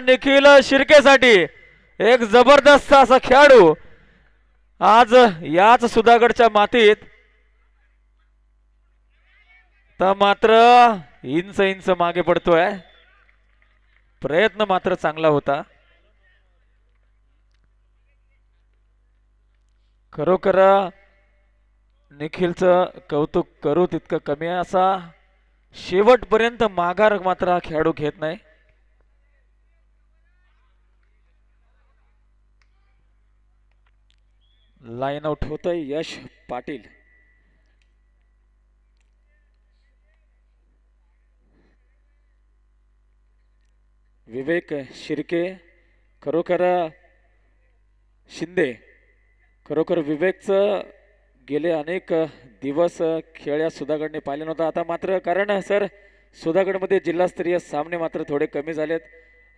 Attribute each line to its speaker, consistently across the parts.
Speaker 1: निखिल शिर्केसाठी एक जबरदस्त असा खेळाडू आज याच सुधागडच्या मातीत तर मात्र इंच इंच मागे पडतोय. प्रयत्न मात्र चांगला होता. खरोखर निखिलचं कौतुक करू तितकं कमी आहे. असा शेवटपर्यंत माघार मात्र हा खेळाडू घेत नाही. लाईन आउट होतंय यश पाटील. विवेक शिर्के खरोखर शिंदे खरोखर विवेकचं गेले अनेक दिवस खेळ या सुधागडने पाहिले नव्हता. आता मात्र कारण सर सुधागडमध्ये जिल्हास्तरीय सामने मात्र थोडे कमी झालेत.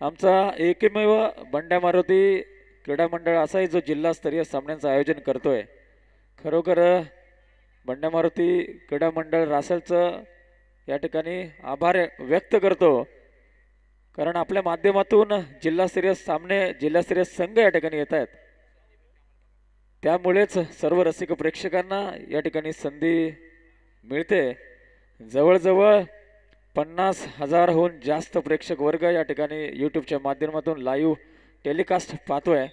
Speaker 1: आमचा एकमेव बंड्या मारुती क्रीडा मंडळ असाही जो जिल्हास्तरीय सामन्यांचं आयोजन करतोय. खरोखर बंड्या मारुती क्रीडा मंडळ रासलचं या ठिकाणी आभार व्यक्त करतो. कारण आपल्या माध्यमातून जिल्हास्तरीय सामने जिल्हास्तरीय संघ या ठिकाणी येत आहेत. त्यामुळेच सर्व रसिक प्रेक्षकांना या ठिकाणी संधी मिळते. जवळजवळ 50,000हून जास्त प्रेक्षक वर्ग या ठिकाणी यूट्यूबच्या माध्यमातून लाईव्ह टेलिकास्ट पाहतोय.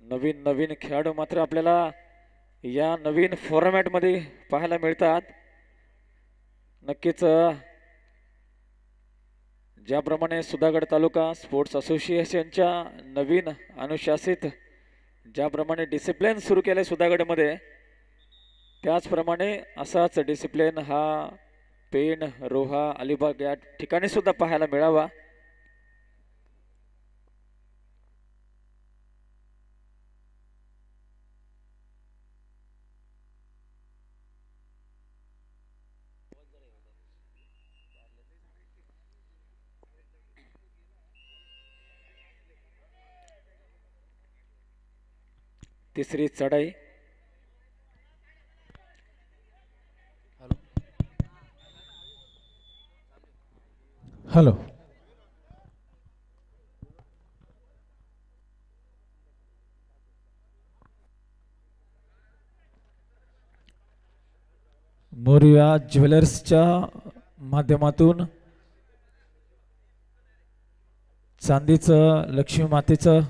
Speaker 1: नवीन नवीन खेळाडू मात्र आपल्याला या नवीन फॉर्मॅट मध्ये पाहायला मिळतात. नक्कीच ज्याप्रमाणे सुधागड तालुका स्पोर्ट्स असोसिएशनच्या नवीन अनुशासित ज्याप्रमाणे डिसिप्लिन सुरू केले सुधागडमध्ये त्याचप्रमाणे असाच डिसिप्लिन हा पेण रोहा अलिबाग या ठिकाणी सुद्धा पाहायला मिळावा. तिसरी चढाई
Speaker 2: हॅलो मोरिया ज्वेलर्सच्या माध्यमातून चांदीचं लक्ष्मी मातेचं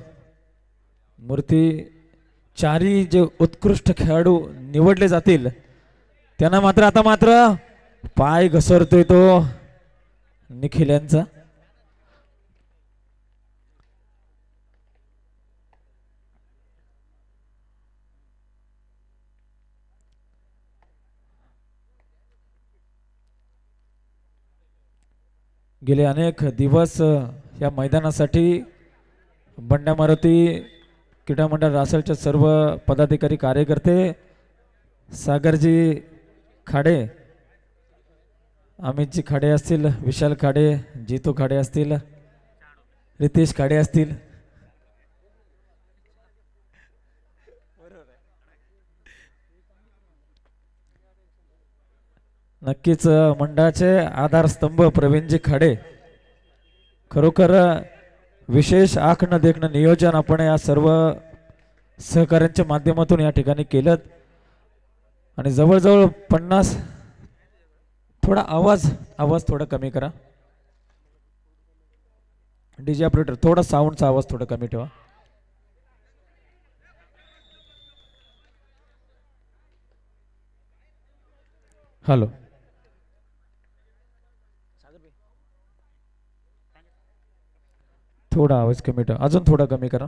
Speaker 2: मूर्ती चारी जे उत्कृष्ट खेळाडू निवडले जातील त्यांना मात्र आता मात्र पाय घसरतोय तो निखिल यांचा. गेले अनेक दिवस या मैदानासाठी बंड्या मारुती क्रीडा मंडळ रासलचे सर्व पदाधिकारी कार्यकर्ते सागरजी खाडे अमितजी खाडे असतील विशाल खाडे जीतू खाडे असतील रितेश खाडे असतील नक्कीच मंडळाचे आधारस्तंभ प्रवीणजी खाडे खरोखर विशेष आख न देखणं नियोजन आपण या सर्व सहकार्यांच्या माध्यमातून या ठिकाणी केलं आणि जवळजवळ 50 थोडा आवाज थोडा कमी करा. डीजे ऑपरेटर थोडा साऊंडचा आवाज थोडा कमी ठेवा. हॅलो थोडा आवाज कमी ठेवा अजून थोडा कमी करा.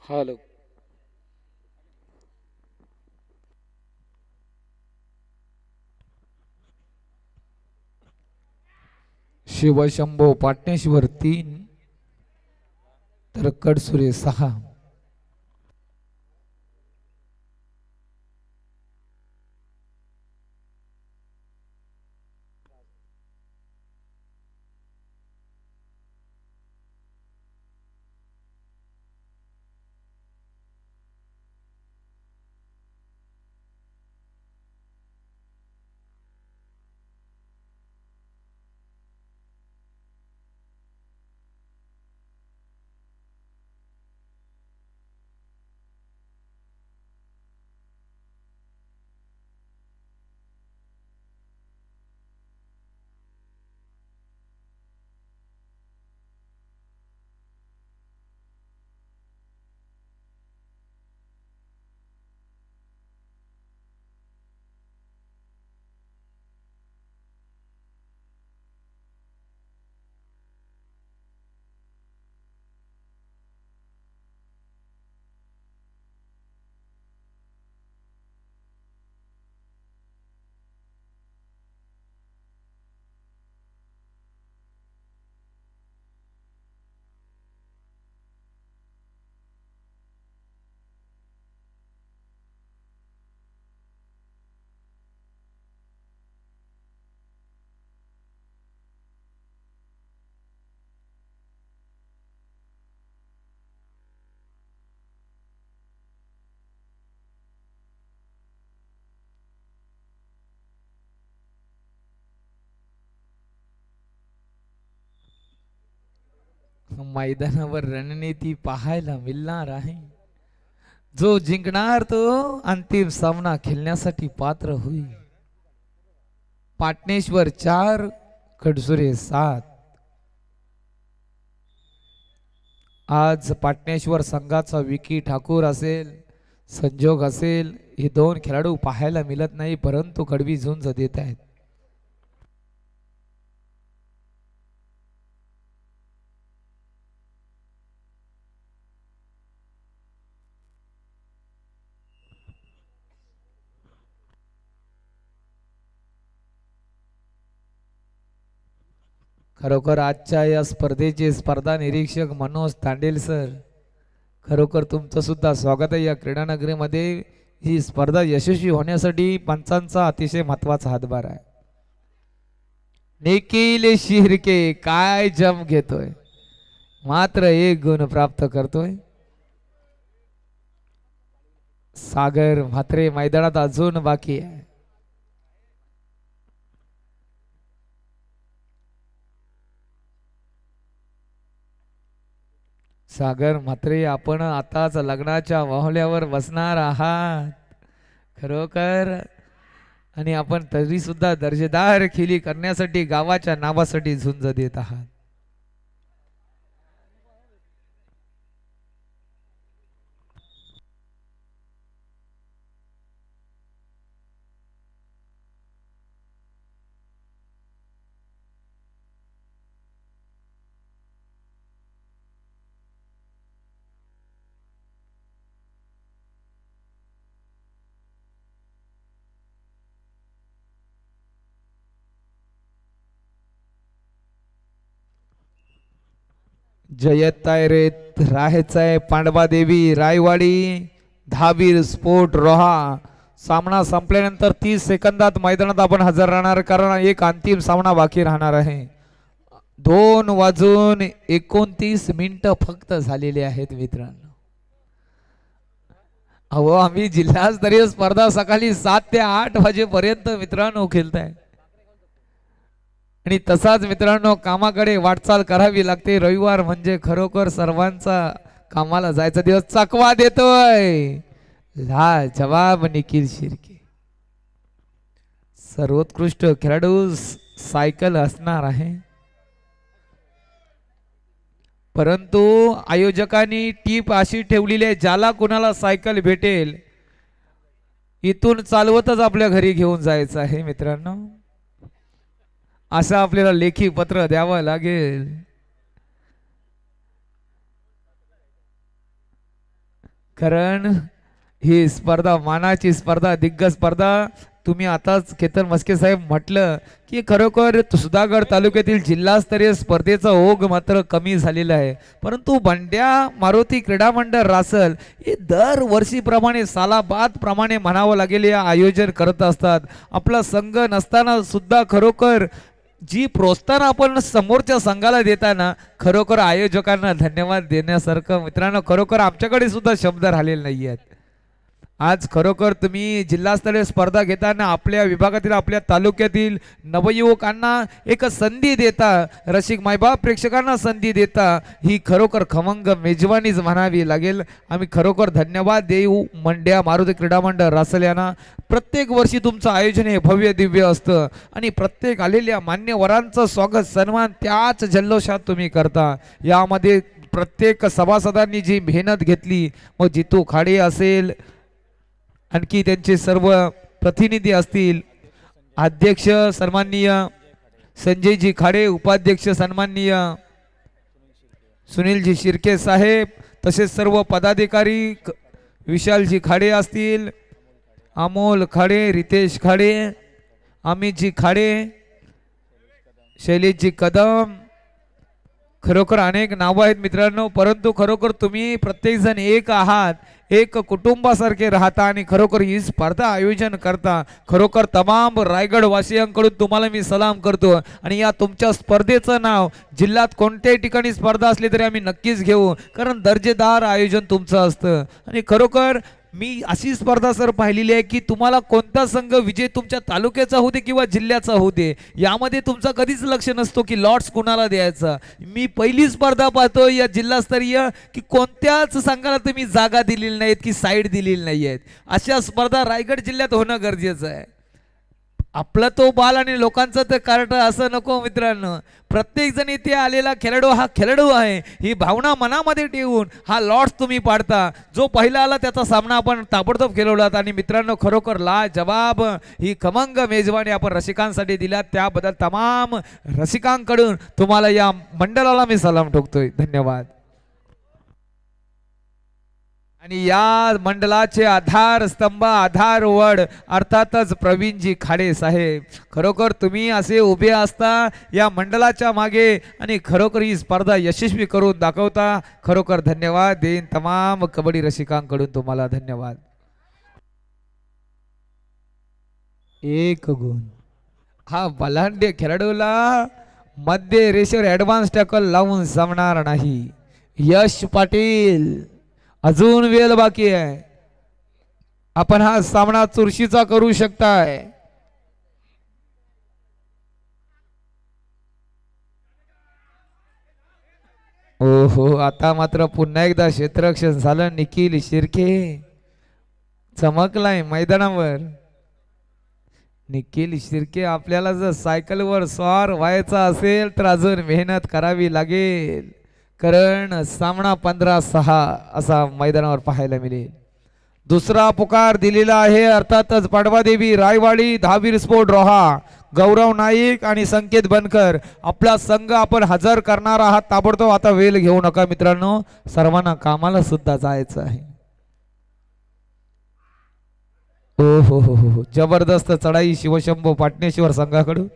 Speaker 1: हॅलो.
Speaker 3: शिवशंभो पाटणेश्वर 3 तर कडसुरे 6. मैदानावर रणनीती पाहायला मिळणार आहे. जो जिंकणार तो अंतिम सामना खेळण्यासाठी पात्र होईल. पाटणेश्वर 4 कडसुरे 7. आज पाटणेश्वर संघाचा विकी ठाकूर असेल, संजोग असेल, हे 2 खेळाडू पाहायला मिळत नाही, परंतु कडवी झुंज देत आहेत. खरोखर आजच्या या स्पर्धेचे स्पर्धा निरीक्षक मनोज तांडेल सर, खरोखर तुमचं सुद्धा स्वागत आहे या क्रीडानगरीमध्ये. ही स्पर्धा यशस्वी होण्यासाठी पंचांचा अतिशय महत्वाचा हातभार आहे. निखिल शिर्के काय जम घेतोय, मात्र 1 गुण प्राप्त करतोय. सागर म्हात्रे मैदानात अजून बाकी आहे. सागर म्हात्रे, आपण आताच लग्नाच्या माहोल्यावर बसणार आहात खरोखर, आणि आपण तरी सुद्धा दर्जेदार खेळी करण्यासाठी गावाच्या नावासाठी झुंज देत आहात. जयत तायरेत राहेचाय पांडवा देवी रायवाडी धाबीर स्पोर्ट रोहा. सामना संपल्यानंतर 30 सेकंदात मैदानात आपण हजर राहणार, कारण एक अंतिम सामना बाकी राहणार आहे. 2:29 फक्त झालेले आहेत मित्रांनो. अहो, आम्ही जिल्हास्तरीय स्पर्धा सकाळी 7 ते 8 वाजेपर्यंत मित्रांनो खेळताय, आणि तसाच मित्रांनो कामाकडे वाटचाल करावी लागते. रविवार म्हणजे खरोखर सर्वांचा कामाला जायचा दिवस. चकवा देतोय ला जवाब निखिल शिर्के. सर्वोत्कृष्ट खेळाडू सायकल असणार आहे, परंतु आयोजकांनी टीप अशी ठेवलेली आहे, ज्याला कुणाला सायकल भेटेल इथून चालवतच आपल्या घरी घेऊन जायचं आहे मित्रांनो. असं आपल्याला लेखी पत्र द्यावं लागेल. कारण ही स्पर्धा मानाची स्पर्धा, दिग्गज स्पर्धा. तुम्ही आताच केतन मस्के साहेब म्हटलं की खरोखर सुधागड तालुक्यातील जिल्हास्तरीय स्पर्धेचा ओघ मात्र कमी झालेला आहे, परंतु बंड्या मारुती क्रीडा मंडळ रासल हे दरवर्षीप्रमाणे सालाबाद प्रमाणे म्हणावं लागेल या आयोजन करत असतात. आपला संघ नसताना सुद्धा खरोखर जी प्रोत्साहन आपण समोरच्या संघाला देताना खरोखर आयोजकांना धन्यवाद देण्यासारखं मित्रांनो खरोखर आमच्याकडे सुद्धा शब्द राहिलेले नाही आहेत. आज खरोखर तुम्ही जिल्हास्तरीय स्पर्धा घेताना आपल्या विभागातील आपल्या तालुक्यातील नवयुवकांना एक संधी देता, रसिक मायबाप प्रेक्षकांना संधी देता, ही खरोखर खमंग मेजवानीच म्हणावी लागेल. आम्ही खरोखर धन्यवाद देऊ मंड्या मारुती क्रीडा मंडळ रासल यांना. प्रत्येक वर्षी तुमचं आयोजन हे भव्य दिव्य असतं आणि प्रत्येक आलेल्या मान्यवरांचं स्वागत सन्मान त्याच जल्लोषात तुम्ही करता. यामध्ये प्रत्येक सभासदांनी जी मेहनत घेतली, मग जितू खाडे असेल, आणखी त्यांचे सर्व प्रतिनिधी असतील, अध्यक्ष सन्माननीय संजयजी खाडे, उपाध्यक्ष सन्माननीय सुनीलजी शिर्के साहेब, तसेच सर्व पदाधिकारी विशालजी खाडे असतील, अमोल खाडे, रितेश खाडे, अमितजी खाडे, शैलेशजी कदम, खरोखर अनेक नावं आहेत मित्रांनो, परंतु खरोखर तुम्ही प्रत्येक जण एक आहात, एक कुटुंबासारखे राहता आणि खरोखर ही स्पर्धा आयोजन करता. खरोखर तमाम रायगड वासियांकडून तुम्हाला मी सलाम करतो. आणि या तुमच्या स्पर्धेचं नाव जिल्ह्यात कोणत्याही ठिकाणी स्पर्धा असली तरी आम्ही नक्कीच घेऊ, कारण दर्जेदार आयोजन तुमचं असतं. आणि खरोखर मी अशी स्पर्धा सर पाहिलेली आहे की तुम्हाला कोणता संघ विजय तुमच्या तालुक्याचा होऊ दे किंवा जिल्ह्याचा होऊ दे, यामध्ये तुमचा कधीच लक्ष नसतो की लॉट्स कुणाला द्यायचा. मी पहिली स्पर्धा पाहतो या जिल्हास्तरीय की कोणत्याच संघाला तुम्ही जागा दिलेली नाहीत की साईड दिलेली नाही आहेत. अशा स्पर्धा रायगड जिल्ह्यात होणं गरजेचं आहे. आपला तो बाल आणि लोकांचं ते कार्ट असं नको मित्रांनो. प्रत्येक जण इथे आलेला खेळाडू हा खेळाडू आहे ही भावना मनामध्ये ठेवून हा लॉट्स तुम्ही पाडता. जो पहिला आला त्याचा सामना आपण ताबडतोब खेळवलात. आणि मित्रांनो खरोखर जवाब ही खमंग मेजवानी आपण रसिकांसाठी दिल्या, त्याबद्दल तमाम रसिकांकडून तुम्हाला या मंडळाला मी सलाम ठोकतोय. धन्यवाद. आणि या मंडळाचे आधारस्तंभ आधारवड अर्थातच प्रवीणजी खाडे साहेब. खरोखर तुम्ही असे उभे असता या मंडळाच्या मागे आणि खरोखर ही स्पर्धा यशस्वी करून दाखवता. खरोखर धन्यवाद देईन तमाम कबड्डी रसिकांकडून तुम्हाला धन्यवाद. एक गुण हा बलांडे खेळाडूला मध्य रेषेवर ऍडव्हान्स टॅकल लावून जमणार नाही. यश पाटील अजून वेळ बाकी आहे, आपण हा सामना चुरशीचा करू शकताय. ओहो आता मात्र पुन्हा एकदा क्षेत्ररक्षण झालं. निखिल शिर्के चमकलाय मैदानावर. निखिल शिर्के आपल्याला जर सायकलवर स्वार व्हायचा असेल तर अजून मेहनत करावी लागेल, कारण सामना 15-6 असा मैदानावर पाहायला मिळेल. दुसरा पुकार दिलेला आहे अर्थातच पाडवादेवी रायवाडी, दहावीर स्पोर्ट रोहा, गौरव नाईक आणि संकेत बनकर. आपला संघ आपण हजर करणार आहात ताबडतोब. आता वेळ घेऊ नका मित्रांनो, सर्वांना कामाला सुद्धा जायचं आहे. ओ हो हो हो जबरदस्त चढाई शिवशंभू पाटणेश्वर संघाकडून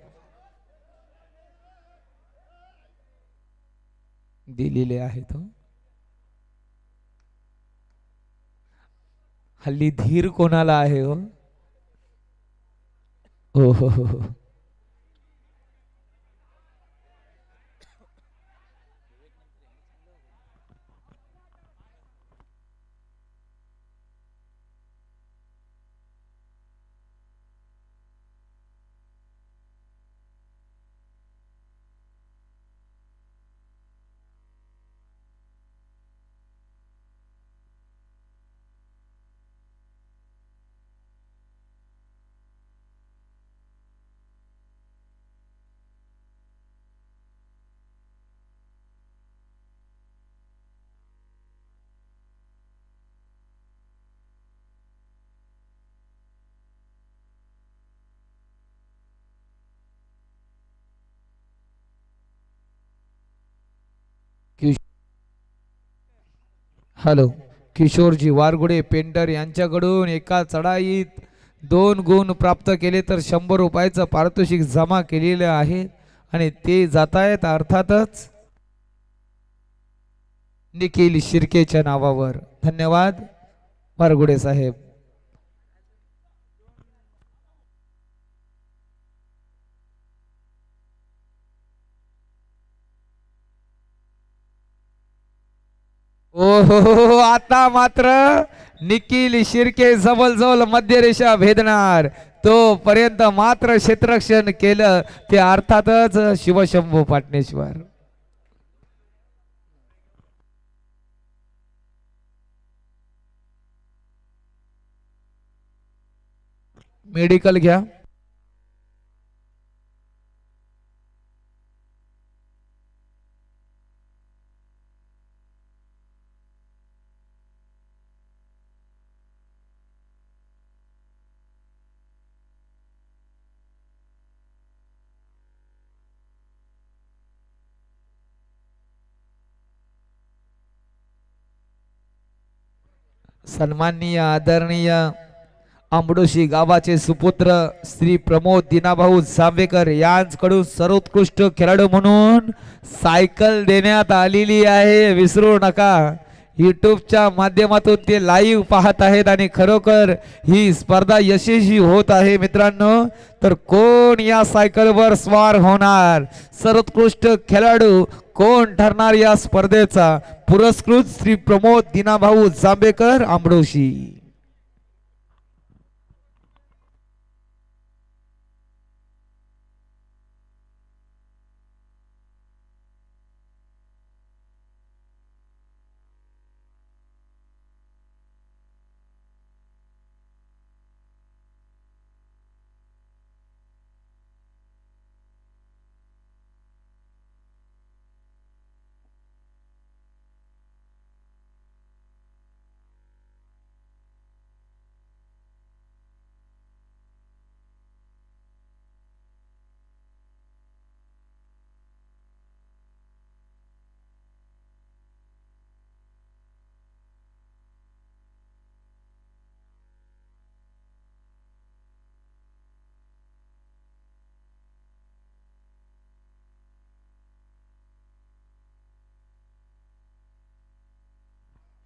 Speaker 3: दिलेले आहेत. हल्ली धीर कोणाला आहे हो. हो हो हो हॅलो किशोरजी वारगुडे पेंटर यांच्याकडून एका चढाईत 2 गुण प्राप्त केले तर 100 रुपयाचं पारितोषिक जमा केलेले आहे आणि ते जात आहेत अर्थातच निखिल शिर्केच्या नावावर. धन्यवाद वारगुडे साहेब. ओहो आता मात्र निखिल शिर्के जवळ मध्य रेषा भेदणार तोपर्यंत मात्र क्षेत्ररक्षण केलं ते अर्थातच शिवशंभू पाटणेश्वर. मेडिकल घ्या. सन्माननीय आदरणीय आंबडोशी गावाचे सुपुत्र श्री प्रमोद दिनाभाऊ जांभेकर यांच्याकडून सर्वोत्कृष्ट खेळाडू म्हणून सायकल देण्यात आलेली आहे. विसरू नका. यूट्यूबच्या माध्यमातून ते लाईव्ह पाहत आहेत आणि खरोखर ही स्पर्धा यशस्वी होत आहे मित्रांनो. तर कोण या सायकलवर स्वार होणार, सर्वोत्कृष्ट खेळाडू कोण ठरणार या स्पर्धेचा पुरस्कृत श्री प्रमोद दिनाभाऊ जांभेकर आंबडोशी.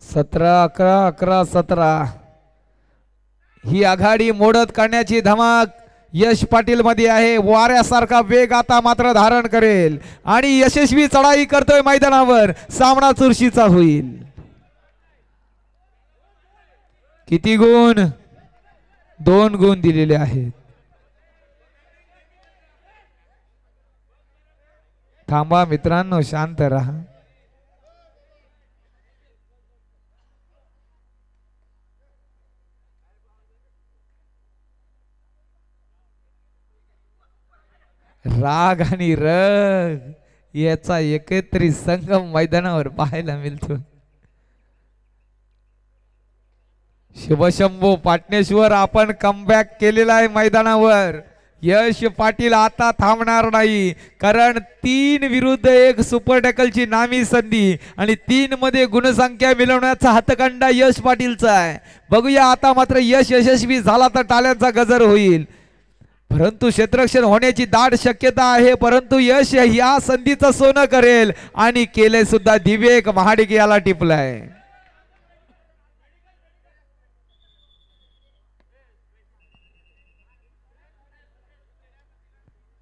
Speaker 3: सतरा 11-11-17 ही आघाडी मोडत काढण्याची धमाक यश पाटील मध्ये आहे. वाऱ्यासारखा वेग आता मात्र धारण करेल आणि यशस्वी चढाई करतोय मैदानावर. सामना चुरशीचा होईल. किती गुण? 2 गुण दिलेले आहेत. थांबा मित्रांनो, शांत राहा. राग आणि रग याचा एकत्रित संगम मैदानावर पाहायला मिळतो. शिवशंभू पाटणेश्वर आपण कमबॅक केलेला आहे मैदानावर. यश पाटील आता थांबणार नाही, कारण 3 विरुद्ध 1 सुपर टॅकलची नामी संधी आणि 3 मध्ये गुणसंख्या मिळवण्याचा हातखंडा यश पाटीलचा आहे. बघूया आता मात्र यश यशस्वी झाला तर टाळ्यांचा गजर होईल, परंतु क्षेत्ररक्षण होण्याची दाट शक्यता आहे. परंतु यश या संधीचं सोनं करेल आणि केले सुद्धा. दिवेक महाडिक याला टिपलाय.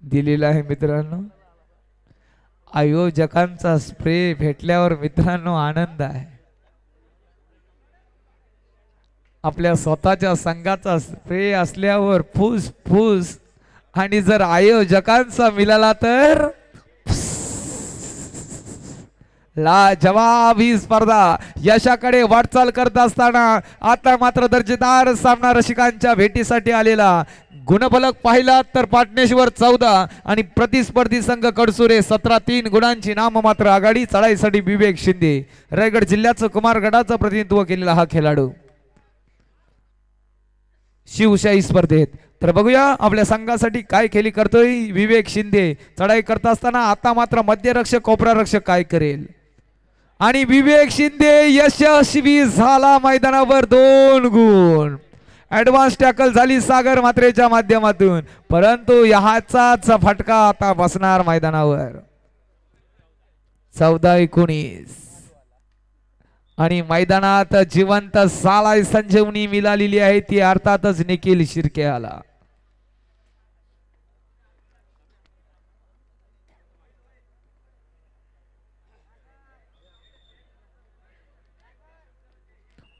Speaker 3: दिलेला आहे मित्रांनो. आयोजकांचा स्प्रे भेटल्यावर मित्रांनो आनंद आहे. आपल्या स्वतःच्या संघाचा स्प्रे असल्यावर फुस फुस, आणि जर आयोजकांचा मिळाला तर लाजवाब. ही स्पर्धा यशाकडे वाटचाल करत असताना आता मात्र दर्जेदार सामना रसिकांच्या भेटीसाठी आलेला. गुणफलक पाहिला तर पाटणेश्वर 14 आणि प्रतिस्पर्धी संघ कडसुरे 17. 3 गुणांची नाममात्र आघाडी. चढाईसाठी विवेक शिंदे. रायगड जिल्ह्याचं कुमारगडाचं प्रतिनिधित्व केलेला हा खेळाडू शिवशाही स्पर्धेत. तर बघूया आपल्या संघासाठी काय खेळी करतोय विवेक शिंदे. चढाई करत असताना आता मात्र मध्यरक्षक कोपरा रक्षक काय करेल. आणि विवेक शिंदे यशस्वी झाला मैदानावर 2 गुण. ऍडव्हान्स टॅकल झाली सागर म्हात्रेच्या माध्यमातून, परंतु ह्याचाच फटका आता बसणार मैदानावर. 14-19 आणि मैदानात जिवंत सालाय संजीवनी मिळालेली आहे ती अर्थातच निखिल शिर्के आला.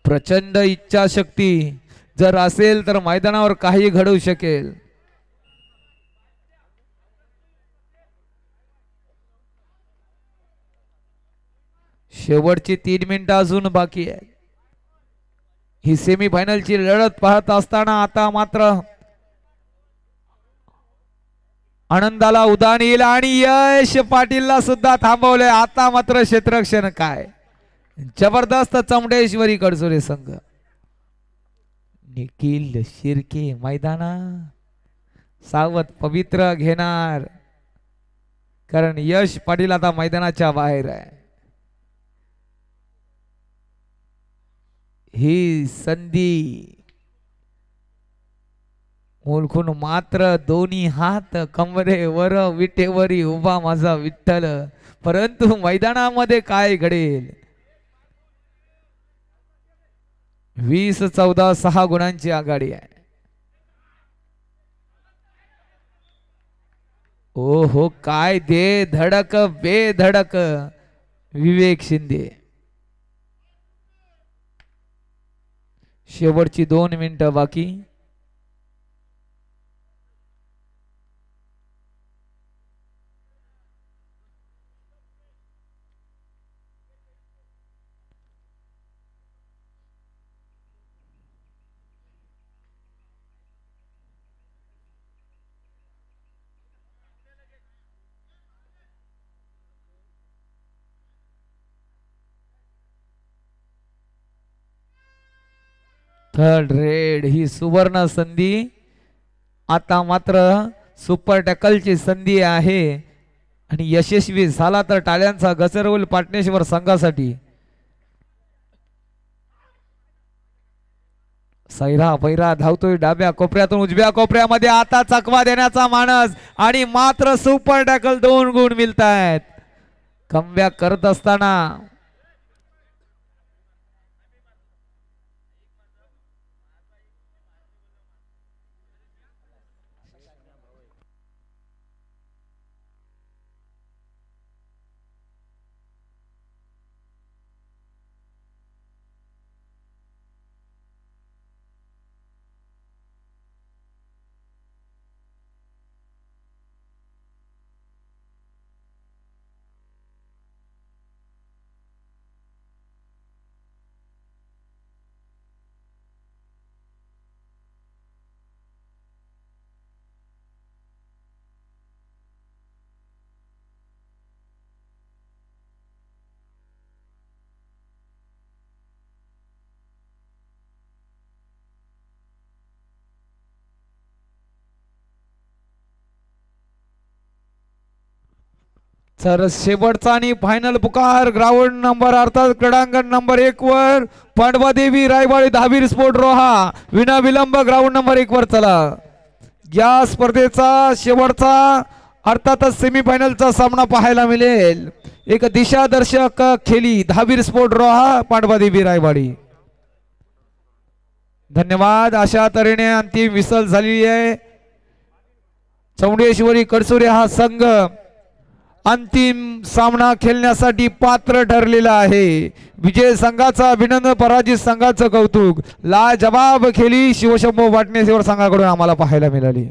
Speaker 3: प्रचंड इच्छाशक्ती जर असेल तर मैदानावर काही घडू शकेल. शेवटची 3 मिनिटं अजून बाकी आहे. ही सेमीफायनलची लढत पाहत असताना आता मात्र आनंदाला उधाण येईल आणि यश पाटीलला सुद्धा थांबवलंय. आता मात्र क्षेत्ररक्षण काय जबरदस्त चमडेश्वरी कडसुरे संघ. निखिल शिर्के मैदाना सावध पवित्र घेणार, कारण यश पाटील आता मैदानाच्या बाहेर आहे. ही संधी ओळखून मात्र दोन्ही हात कमरेवर विटेवरी उभा माझा विठ्ठल, परंतु मैदानामध्ये काय घडेल. 20-14 6 गुणांची आघाडी आहे. ओ हो काय दे धडक बेधडक विवेक शिंदे. शेवटची 2 मिनिटं बाकी. थर्ड रेड ही सुवर्ण संधी. आता मात्र सुपर टॅकलची संधी आहे आणि यशस्वी झाला तर टाळ्यांचा गजर होईल पाटणेश्वर संघासाठी. सैरा पैरा धावतोय डाव्या कोपऱ्यातून उजव्या कोपऱ्यामध्ये, आता चकवा देण्याचा मानस आणि मात्र सुपर टॅकल 2 गुण मिळतायत. कमबॅक करत असताना तर शेवटचा आणि फायनल पुकार ग्राउंड नंबर अर्थात क्रीडांगण नंबर 1 वर पांडवादेवी रायवाडी दहावीर स्पोर्ट रोहा विना विलंब ग्राउंड नंबर 1 वर चला. या स्पर्धेचा शेवटचा अर्थातच सेमीफायनलचा सामना पाहायला मिळेल. एक दिशादर्शक खेळी दहावीर स्पोर्ट रोहा पांडवादेवी रायवाडी. धन्यवाद. अशा तऱ्हेने अंतिम विसल झालेली आहे. चौंडेश्वरी कडसुरे हा संघ अंतिम सामना खेळण्यासाठी पात्र ठरलेला आहे. विजय संघाचा अभिनंदन, पराजित संघाचं कौतुक. लाजवाब खेळी शिवशंभू वाटणेश्वर संघाकडून आम्हाला पाहायला मिळाली.